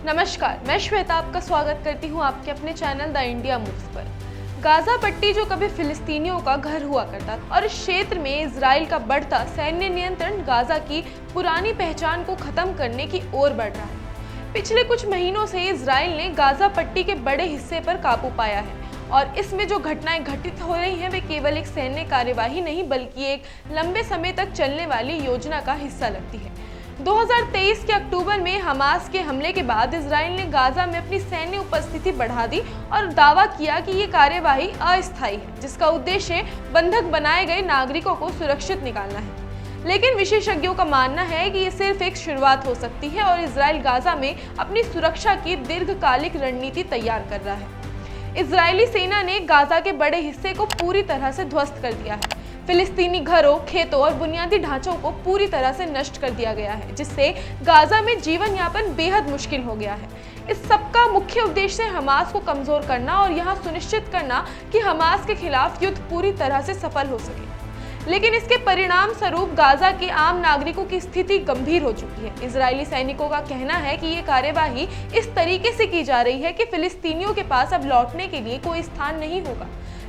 नमस्कार, मैं श्वेता आपका स्वागत करती हूं आपके अपने चैनल द इंडिया मूव्स पर। गाजा पट्टी जो कभी फिलिस्तीनियों का घर हुआ करता था और इस क्षेत्र में इजराइल का बढ़ता सैन्य नियंत्रण गाजा की पुरानी पहचान को खत्म करने की ओर बढ़ रहा है। पिछले कुछ महीनों से इजराइल ने गाजा पट्टी के बड़े हिस्से पर काबू पाया है और इसमें जो घटनाएं घटित हो रही हैं वे केवल एक सैन्य कार्यवाही नहीं बल्कि एक लंबे समय तक चलने वाली योजना का हिस्सा लगती है। 2023 के अक्टूबर में हमास के हमले के बाद इजराइल ने गाजा में अपनी सैन्य उपस्थिति बढ़ा दी और दावा किया कि ये कार्यवाही अस्थायी है जिसका उद्देश्य बंधक बनाए गए नागरिकों को सुरक्षित निकालना है। लेकिन विशेषज्ञों का मानना है कि ये सिर्फ एक शुरुआत हो सकती है और इजराइल गाजा में अपनी सुरक्षा की दीर्घकालिक रणनीति तैयार कर रहा है। इजरायली सेना ने गाजा के बड़े हिस्से को पूरी तरह से ध्वस्त कर दिया है। फिलिस्तीनी घरों, खेतों और बुनियादी ढांचों को पूरी तरह से नष्ट कर दिया गया है, जिससे गाजा में जीवन यापन बेहद मुश्किल हो गया है। इस सबका मुख्य उद्देश्य हमास को कमजोर करना और यह सुनिश्चित करना कि हमास के खिलाफ युद्ध पूरी तरह से सफल हो सके। लेकिन इसके परिणाम स्वरूप गाजा के आम नागरिकों की स्थिति गंभीर हो चुकी है। इजरायली सैनिकों का कहना है कि ये कार्यवाही इस तरीके से की जा रही है कि फिलिस्तीनियों के पास अब लौटने के लिए कोई स्थान नहीं होगा,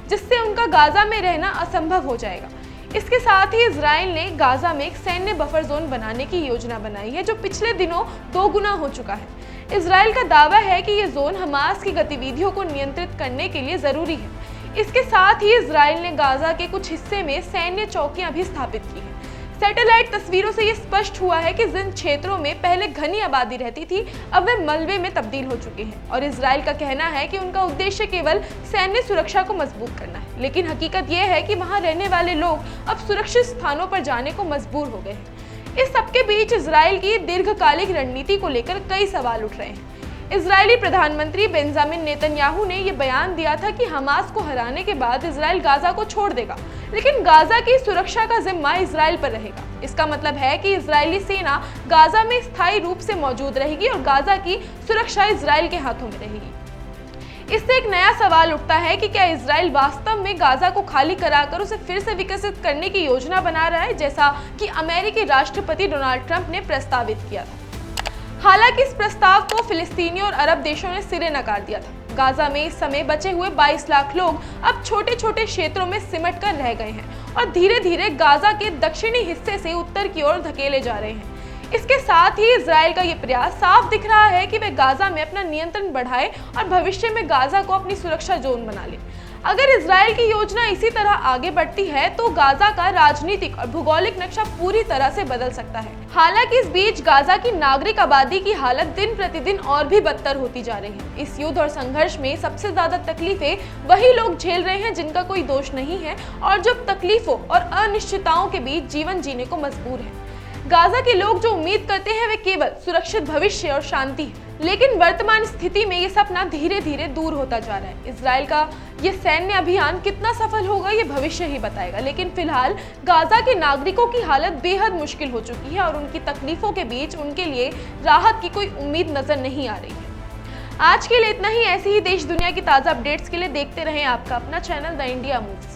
जिससे उनका गाजा में रहना असंभव हो जाएगा। इसके साथ ही इजराइल ने गाजा में एक सैन्य बफर जोन बनाने की योजना बनाई है जो पिछले दिनों 2 गुना हो चुका है। इजराइल का दावा है कि यह जोन हमास की गतिविधियों को नियंत्रित करने के लिए जरूरी है। इसके साथ ही इजराइल ने गाजा के कुछ हिस्से में सैन्य चौकियां भी स्थापित की हैं। सैटेलाइट तस्वीरों से ये स्पष्ट हुआ है कि जिन क्षेत्रों में पहले घनी आबादी रहती थी अब वे मलबे में तब्दील हो चुके हैं और इजराइल का कहना है कि उनका उद्देश्य केवल सैन्य सुरक्षा को मजबूत करना है। लेकिन हकीकत यह है कि वहां रहने वाले लोग अब सुरक्षित स्थानों पर जाने को मजबूर हो गए हैं। इस सबके बीच इजराइल की दीर्घकालिक रणनीति को लेकर कई सवाल उठ रहे हैं। इजरायली प्रधानमंत्री बेंजामिन नेतन्याहू ने यह बयान दिया था कि हमास को हराने के बाद इजराइल गाजा को छोड़ देगा, लेकिन गाजा की सुरक्षा का जिम्मा इजराइल पर रहेगा। इसका मतलब है कि इजरायली सेना गाजा में स्थायी रूप से मौजूद रहेगी और गाजा की सुरक्षा इजराइल के हाथों में रहेगी। इससे एक नया सवाल उठता है कि क्या इजराइल वास्तव में गाजा को खाली कराकर उसे फिर से विकसित करने की योजना बना रहा है, जैसा कि अमेरिकी राष्ट्रपति डोनाल्ड ट्रंप ने प्रस्तावित किया था। हालांकि इस प्रस्ताव को फिलिस्तीनियों और अरब देशों ने सिरे नकार दिया था। गाजा में इस समय बचे हुए 22 लाख लोग अब छोटे छोटे क्षेत्रों में सिमट कर रह गए हैं और धीरे धीरे गाजा के दक्षिणी हिस्से से उत्तर की ओर धकेले जा रहे हैं। इसके साथ ही इजराइल का यह प्रयास साफ दिख रहा है कि वे गाजा में अपना नियंत्रण बढ़ाए और भविष्य में गाजा को अपनी सुरक्षा जोन बना ले। अगर इजराइल की योजना इसी तरह आगे बढ़ती है तो गाजा का राजनीतिक और भौगोलिक नक्शा पूरी तरह से बदल सकता है। हालांकि इस बीच गाजा की नागरिक आबादी की हालत दिन प्रतिदिन और भी बदतर होती जा रही है। इस युद्ध और संघर्ष में सबसे ज्यादा तकलीफें वही लोग झेल रहे हैं जिनका कोई दोष नहीं है और जो तकलीफों और अनिश्चितताओं के बीच जीवन जीने को मजबूर है। गाजा के लोग जो उम्मीद करते हैं वे केवल सुरक्षित भविष्य और शांति है, लेकिन वर्तमान स्थिति में ये सपना धीरे धीरे दूर होता जा रहा है। इजराइल का ये सैन्य अभियान कितना सफल होगा ये भविष्य ही बताएगा, लेकिन फिलहाल गाजा के नागरिकों की हालत बेहद मुश्किल हो चुकी है और उनकी तकलीफों के बीच उनके लिए राहत की कोई उम्मीद नजर नहीं आ रही है। आज के लिए इतना ही। ऐसी ही देश दुनिया की ताजा अपडेट्स के लिए देखते रहें आपका अपना चैनल द इंडिया मूव्स।